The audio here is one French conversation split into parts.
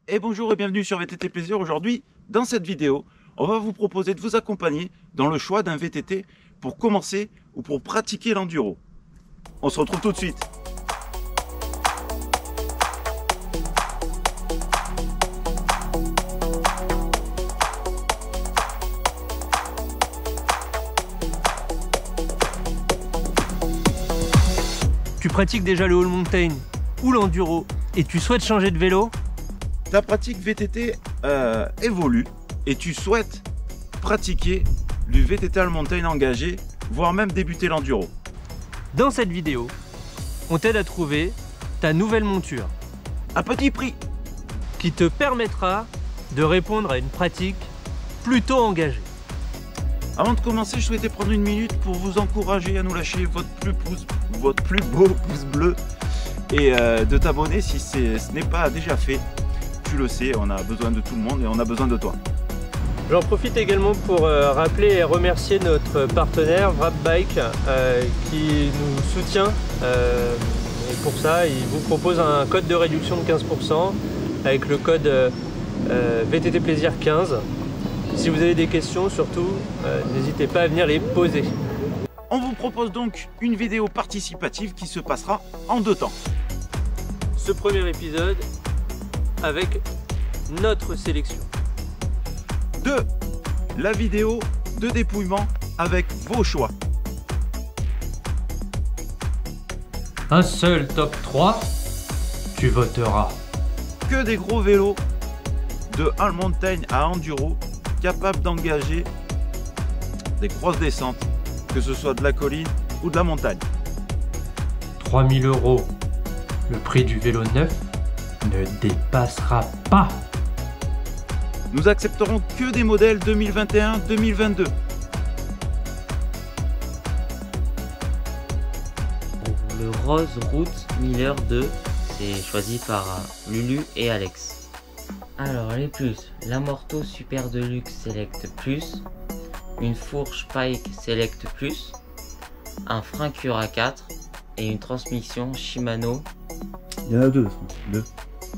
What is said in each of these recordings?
Et bonjour et bienvenue sur VTT Plaisir. Aujourd'hui, dans cette vidéo, on va vous proposer de vous accompagner dans le choix d'un VTT pour commencer ou pour pratiquer l'enduro. On se retrouve tout de suite. Tu pratiques déjà le all mountain ou l'enduro et tu souhaites changer de vélo? Ta pratique VTT évolue et tu souhaites pratiquer du VTT all mountain engagé, voire même débuter l'enduro. Dans cette vidéo, on t'aide à trouver ta nouvelle monture À petit prix. qui te permettra de répondre à une pratique plutôt engagée. Avant de commencer, je souhaitais prendre une minute pour vous encourager à nous lâcher votre plus beau pouce bleu et de t'abonner si ce n'est pas déjà fait. Tu le sais, on a besoin de tout le monde et on a besoin de toi. J'en profite également pour rappeler et remercier notre partenaire Wrapbike qui nous soutient. Et pour ça, il vous propose un code de réduction de 15% avec le code VTT Plaisir 15. Si vous avez des questions, surtout, n'hésitez pas à venir les poser. On vous propose donc une vidéo participative qui se passera en 2 temps. Ce premier épisode avec notre sélection. 2. La vidéo de dépouillement avec vos choix. Un seul top 3, tu voteras. Que des gros vélos de all mountain à enduro capables d'engager des grosses descentes, que ce soit de la colline ou de la montagne. 3 000 €, le prix du vélo neuf ne dépassera pas. Nous accepterons que des modèles 2021-2022. Le Rose Route Miller 2, c'est choisi par Lulu et Alex. Alors les plus, la Morto Super Deluxe Select Plus, une fourche Pike Select Plus, un frein Cura 4 et une transmission Shimano. Il y en a deux.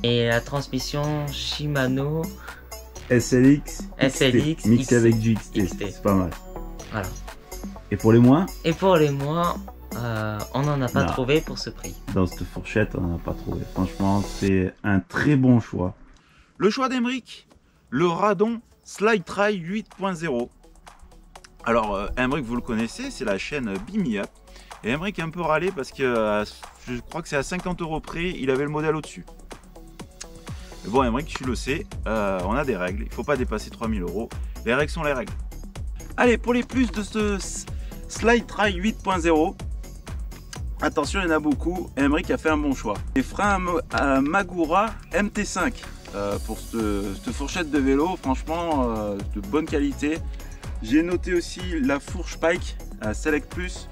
Et la transmission Shimano SLX, SLX mixé avec GXT, XT. c'est pas mal. Voilà. Et pour les moins, Et pour les moins, on n'en a pas Non. trouvé pour ce prix. dans cette fourchette, on n'en a pas trouvé. Franchement, c'est un très bon choix. Le choix d'Emeric, le Radon Slide Trail 8.0. Alors, Emeric, vous le connaissez, c'est la chaîne Beam Me Up. Et Emeric est un peu râlé parce que je crois que c'est à 50 € près, il avait le modèle au-dessus. Bon, Emeric, tu le sais, on a des règles, il ne faut pas dépasser 3 000 €. Les règles sont les règles. Allez, pour les plus de ce Slide Trail 8.0, attention, il y en a beaucoup. Emeric a fait un bon choix. Les freins à Magura MT5 pour cette fourchette de vélo, franchement, de bonne qualité. J'ai noté aussi la fourche Pike Select Plus.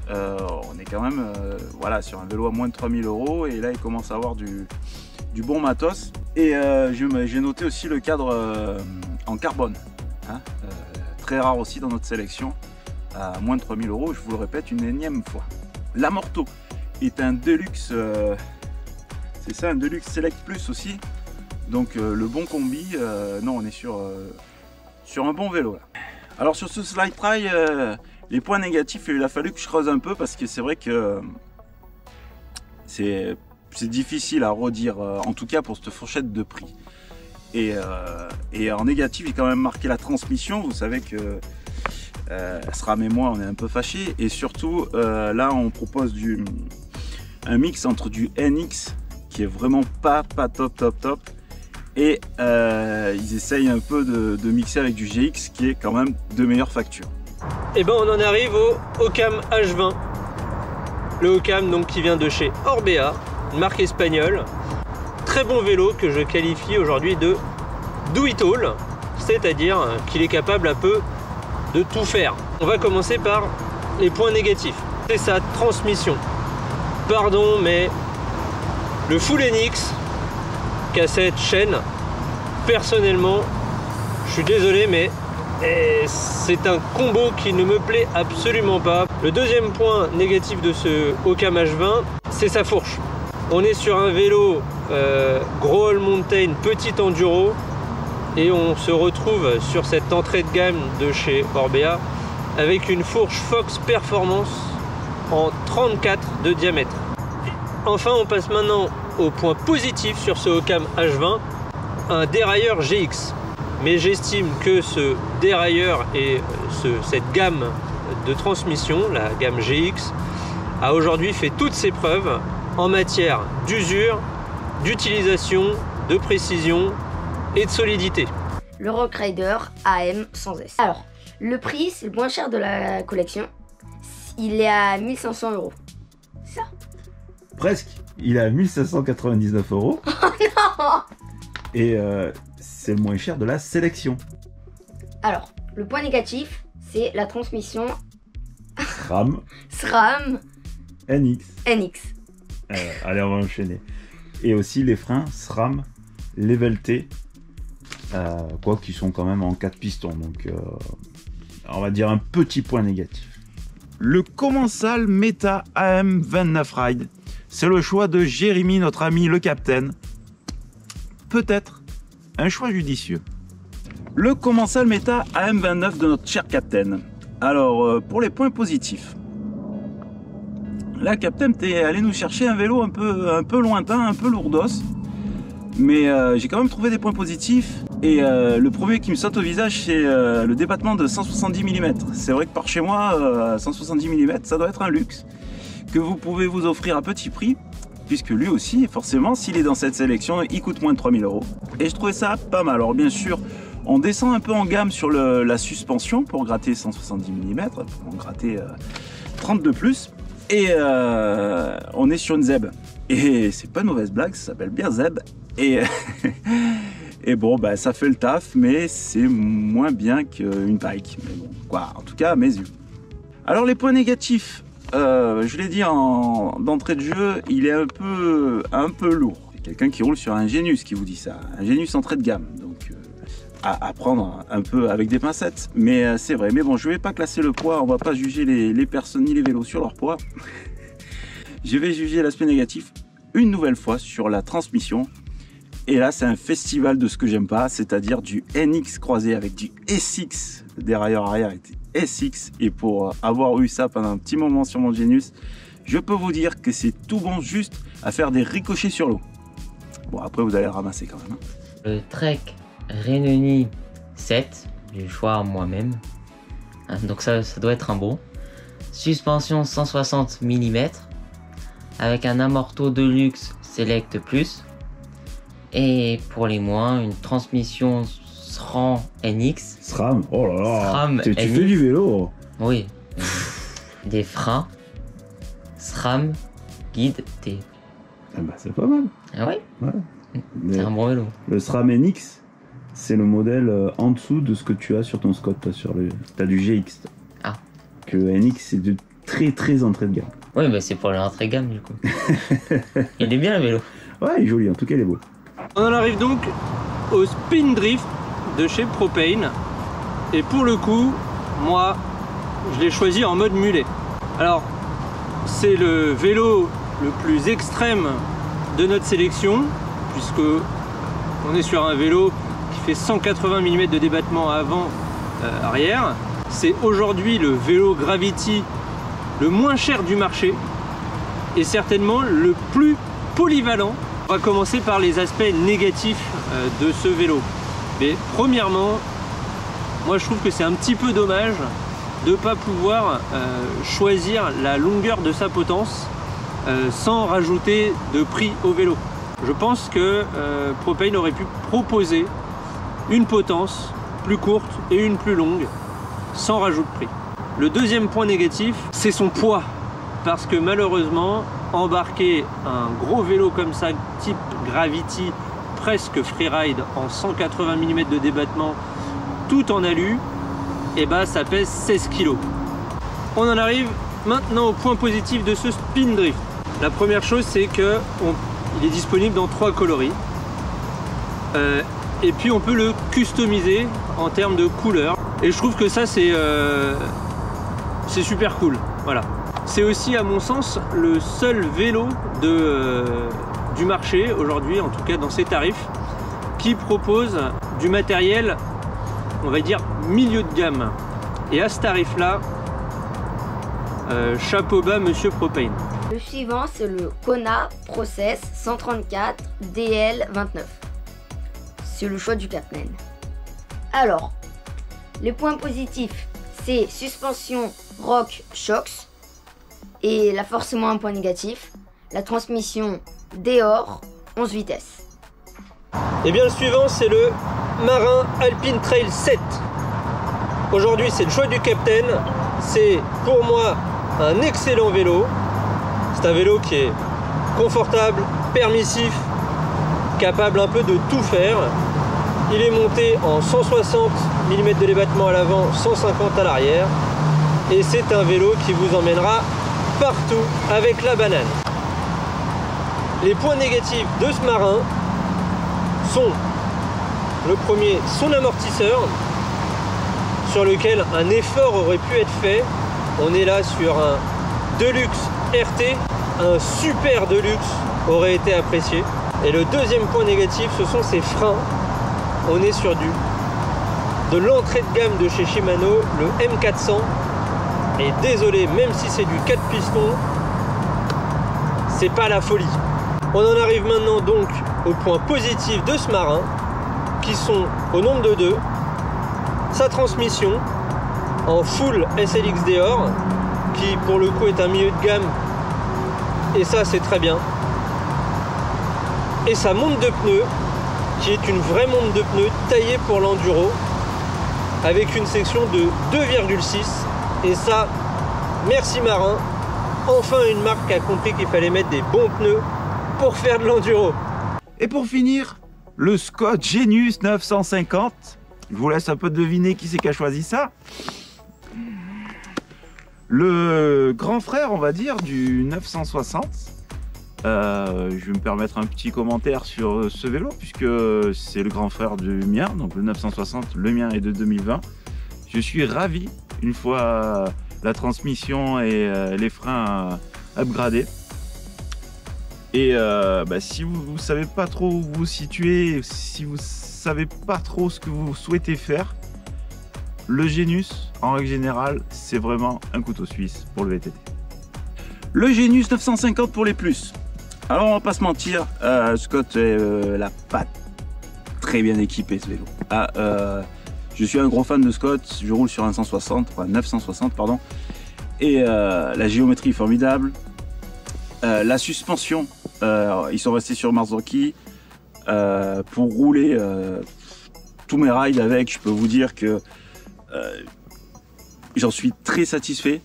On est quand même voilà, sur un vélo à moins de 3 000 € et là il commence à avoir du bon matos. Et j'ai noté aussi le cadre en carbone, hein, très rare aussi dans notre sélection, à moins de 3 000 €, je vous le répète une énième fois. La Morto est un Deluxe, c'est ça, un Deluxe Select Plus aussi, donc le bon combi. Non, on est sur un bon vélo là. Alors sur ce Slide Trail, les points négatifs, il a fallu que je creuse un peu parce que c'est vrai que c'est difficile à redire, en tout cas pour cette fourchette de prix. Et en négatif, il est quand même marqué la transmission. Vous savez que SRAM et moi, on est un peu fâchés. Et surtout, là, on propose un mix entre du NX qui est vraiment pas top. Et ils essayent un peu de mixer avec du GX qui est quand même de meilleure facture. Et ben on en arrive au Ocam H20. Le Ocam donc qui vient de chez Orbea, une marque espagnole. Très bon vélo que je qualifie aujourd'hui de do it all, c'est-à-dire qu'il est capable un peu de tout faire. On va commencer par les points négatifs. C'est sa transmission. Pardon, mais le full NX qu'a cette chaîne, personnellement, je suis désolé, mais c'est un combo qui ne me plaît absolument pas. Le deuxième point négatif de ce Ocam H20, c'est sa fourche. On est sur un vélo gros all mountain, petit enduro, et on se retrouve sur cette entrée de gamme de chez Orbea avec une fourche Fox Performance en 34 de diamètre. Enfin, on passe maintenant au point positif sur ce Ocam H20, un dérailleur GX. Mais j'estime que ce dérailleur et cette gamme de transmission, la gamme GX, a aujourd'hui fait toutes ses preuves en matière d'usure, d'utilisation, de précision et de solidité. Le Rock Rider AM sans S. Alors, le prix, c'est le moins cher de la collection. Il est à 1500 €. C'est ça? Presque. Il est à 1599 €. Oh non! Et c'est le moins cher de la sélection. Alors, le point négatif, c'est la transmission SRAM SRAM NX. NX. Allez, on va enchaîner. Et aussi les freins SRAM Level T, quoi qui sont quand même en 4 pistons. Donc, on va dire un petit point négatif. Le Commensal Meta AM29 Ride. C'est le choix de Jérémy, notre ami le capitaine. Peut-être un choix judicieux. Le Commensal Meta AM29 de notre cher capitaine. Alors, pour les points positifs. Là, capitaine, t'es allé nous chercher un vélo un peu lointain, un peu lourdos. Mais j'ai quand même trouvé des points positifs. Et le premier qui me saute au visage, c'est le débattement de 170 mm. C'est vrai que par chez moi, 170 mm, ça doit être un luxe que vous pouvez vous offrir à petit prix. Puisque lui aussi, forcément, s'il est dans cette sélection, il coûte moins de 3000 €. Et je trouvais ça pas mal. Alors bien sûr, on descend un peu en gamme sur la suspension pour gratter 170 mm, pour en gratter 30 de plus. Et on est sur une ZEB. Et c'est pas une mauvaise blague, ça s'appelle bien ZEB. Et, et bon, bah, ça fait le taf, mais c'est moins bien qu'une bike. Mais bon, quoi, en tout cas, à mes yeux. Alors les points négatifs. Je l'ai dit d'entrée de jeu, il est un peu lourd. C'est quelqu'un qui roule sur un Genius qui vous dit ça. Un Genius entrée de gamme. Donc à prendre un peu avec des pincettes. Mais c'est vrai. Mais bon, je ne vais pas classer le poids. On ne va pas juger les personnes ni les vélos sur leur poids. Je vais juger l'aspect négatif une nouvelle fois sur la transmission. Et là, c'est un festival de ce que j'aime pas, c'est-à-dire du NX croisé avec du SX. Le dérailleur arrière était SX. Et pour avoir eu ça pendant un petit moment sur mon Genius, je peux vous dire que c'est tout bon juste à faire des ricochets sur l'eau. Bon, après, vous allez le ramasser quand même. Hein. Le Trek Renoni 7, du choix moi-même. Donc ça doit être un bon. Suspension 160 mm avec un amorto de luxe Select Plus. Et pour les moins, une transmission SRAM NX. SRAM, oh là là, SRAM tu NX. fais du vélo. Oui. Des freins SRAM Guide T. Ah bah, c'est pas mal. Ah ouais, Ouais. c'est un bon vélo. Le SRAM NX, c'est le modèle en dessous de ce que tu as sur ton Scott. T'as du GX. Ah. Que le NX, c'est de très entrée de gamme. Oui, bah c'est pour l'entrée de gamme du coup. Il est bien le vélo. Ouais, il est joli, en tout cas, il est beau. On en arrive donc au Spin Drift de chez Propane. Et pour le coup, moi, je l'ai choisi en mode mulet. Alors, c'est le vélo le plus extrême de notre sélection, puisque on est sur un vélo qui fait 180 mm de débattement avant arrière. C'est aujourd'hui le vélo Gravity le moins cher du marché et certainement le plus polyvalent. On va commencer par les aspects négatifs de ce vélo. Mais premièrement, moi je trouve que c'est un petit peu dommage de ne pas pouvoir choisir la longueur de sa potence sans rajouter de prix au vélo. Je pense que Propane aurait pu proposer une potence plus courte et une plus longue sans rajout de prix. Le deuxième point négatif, c'est son poids. Parce que malheureusement, embarquer un gros vélo comme ça, type Gravity, presque freeride, en 180 mm de débattement, tout en alu, et bah ça pèse 16 kg. On en arrive maintenant au point positif de ce Spin Drift. La première chose, c'est que il est disponible dans 3 coloris. Et puis on peut le customiser en termes de couleur. Et je trouve que ça c'est super cool. Voilà. C'est aussi à mon sens le seul vélo du du marché aujourd'hui, en tout cas dans ces tarifs, qui propose du matériel, on va dire, milieu de gamme. Et à ce tarif-là, chapeau bas, monsieur Propane. Le suivant, c'est le Kona Process 134 DL29. C'est le choix du Captain. Alors, les points positifs, c'est suspension Rock Shocks. Et là, forcément, un point négatif, la transmission Deore 11 vitesses. Et bien le suivant, c'est le Marin Alpine Trail 7. Aujourd'hui, c'est le choix du Captain. C'est pour moi un excellent vélo. C'est un vélo qui est confortable, permissif, capable un peu de tout faire. Il est monté en 160 mm de débattement à l'avant, 150 à l'arrière. Et c'est un vélo qui vous emmènera partout avec la banane. Les points négatifs de ce Marin sont, le premier, son amortisseur, sur lequel un effort aurait pu être fait. On est là sur un Deluxe RT, un super Deluxe aurait été apprécié. Et le deuxième point négatif, ce sont ses freins. On est sur de l'entrée de gamme de chez Shimano, le M400. Et désolé, même si c'est du 4 pistons, c'est pas la folie. On en arrive maintenant donc aux points positifs de ce Marin, qui sont au nombre de 2. Sa transmission en full SLX Deore, qui pour le coup est un milieu de gamme, et ça c'est très bien. Et sa monte de pneus, qui est une vraie monte de pneus taillée pour l'enduro, avec une section de 2,6. Et ça, merci Marin, enfin une marque qui a compris qu'il fallait mettre des bons pneus pour faire de l'enduro. Et pour finir, le Scott Genius 950. Je vous laisse un peu deviner qui c'est qui a choisi ça. Le grand frère, on va dire, du 960. Je vais me permettre un petit commentaire sur ce vélo, puisque c'est le grand frère du mien, donc le 960, le mien est de 2020. Je suis ravi, une fois la transmission et les freins upgradés. Et si vous ne savez pas trop où vous situez, si vous ne savez pas trop ce que vous souhaitez faire, le Genius, en règle générale, c'est vraiment un couteau suisse pour le VTT. Le Genius 950 pour les plus. Alors on va pas se mentir, Scott l'a pas très bien équipé ce vélo. Je suis un gros fan de Scott, je roule sur un 960 pardon, et la géométrie est formidable. La suspension, ils sont restés sur Marzocchi pour rouler tous mes rides avec. Je peux vous dire que j'en suis très satisfait.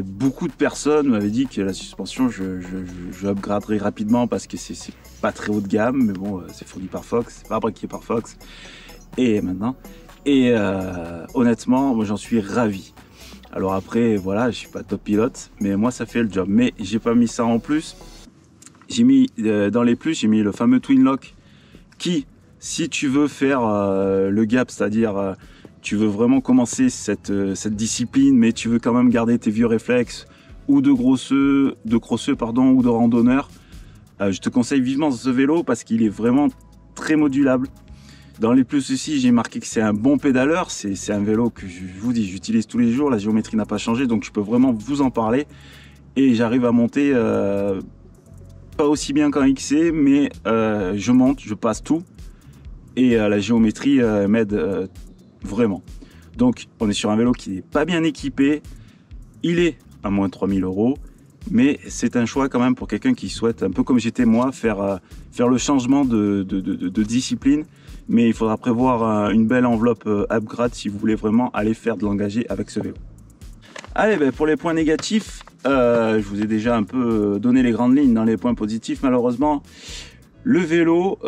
Beaucoup de personnes m'avaient dit que la suspension je upgraderai rapidement parce que c'est pas très haut de gamme, mais bon, c'est fourni par Fox, c'est pas fabriqué par Fox et maintenant, et honnêtement moi j'en suis ravi. Alors après voilà, je suis pas top pilote, mais moi ça fait le job. Mais j'ai pas mis ça en plus, j'ai mis dans les plus, j'ai mis le fameux Twin Lock qui, si tu veux faire le gap, c'est-à-dire tu veux vraiment commencer cette discipline, mais tu veux quand même garder tes vieux réflexes ou de crosseux ou de randonneur, je te conseille vivement ce vélo parce qu'il est vraiment très modulable. Dans les plus aussi, j'ai marqué que c'est un bon pédaleur. C'est un vélo que je vous dis, j'utilise tous les jours. La géométrie n'a pas changé, donc je peux vraiment vous en parler. Et j'arrive à monter pas aussi bien qu'en XC, mais je monte, je passe tout. Et la géométrie m'aide vraiment. Donc on est sur un vélo qui n'est pas bien équipé. Il est à moins de 3000 €. Mais c'est un choix quand même pour quelqu'un qui souhaite, un peu comme j'étais moi, faire le changement de discipline. Mais il faudra prévoir une belle enveloppe upgrade si vous voulez vraiment aller faire de l'engagé avec ce vélo. Allez, pour les points négatifs, je vous ai déjà un peu donné les grandes lignes dans les points positifs. Malheureusement, le vélo,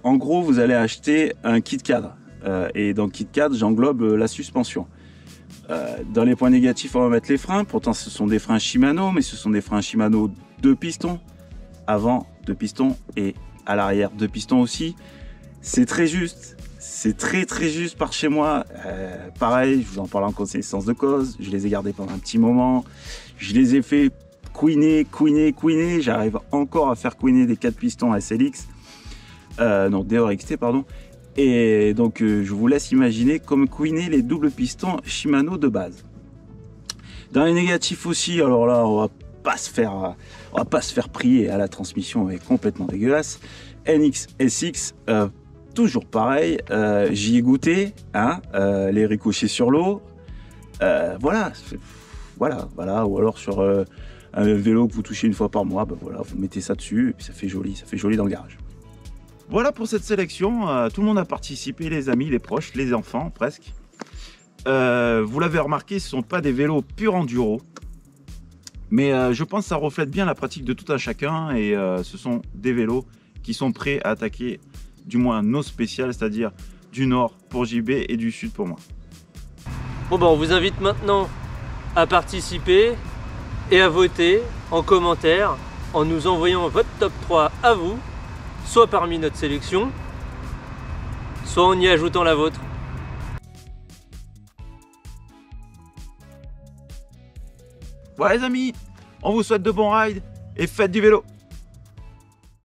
en gros, vous allez acheter un kit cadre. Et dans le kit cadre, j'englobe la suspension. Dans les points négatifs, on va mettre les freins. Pourtant, ce sont des freins Shimano, mais ce sont des freins Shimano 2 pistons. Avant, 2 pistons, et à l'arrière, 2 pistons aussi. C'est très juste. C'est très juste par chez moi. Pareil, je vous en parle en connaissance de cause. Je les ai gardés pendant un petit moment. Je les ai fait queener. J'arrive encore à faire queener des 4 pistons SLX. Non, DRXT, pardon. Et donc, je vous laisse imaginer comme queener les doubles pistons Shimano de base. Dans les négatifs aussi, alors là, on va pas se faire prier. La transmission est complètement dégueulasse. NX SX, toujours pareil. J'y ai goûté, hein, les ricochets sur l'eau. Voilà. Ou alors sur un vélo que vous touchez une fois par mois, ben voilà, vous mettez ça dessus et puis ça fait joli dans le garage. Voilà pour cette sélection. Tout le monde a participé, les amis, les proches, les enfants, presque. Vous l'avez remarqué, ce ne sont pas des vélos pur enduro. Mais je pense que ça reflète bien la pratique de tout un chacun. Et ce sont des vélos qui sont prêts à attaquer, du moins nos spéciales, c'est-à-dire du nord pour JB et du sud pour moi. Bon ben on vous invite maintenant à participer et à voter en commentaire en nous envoyant votre top 3 à vous, soit parmi notre sélection, soit en y ajoutant la vôtre. Voilà les amis, on vous souhaite de bons rides et faites du vélo.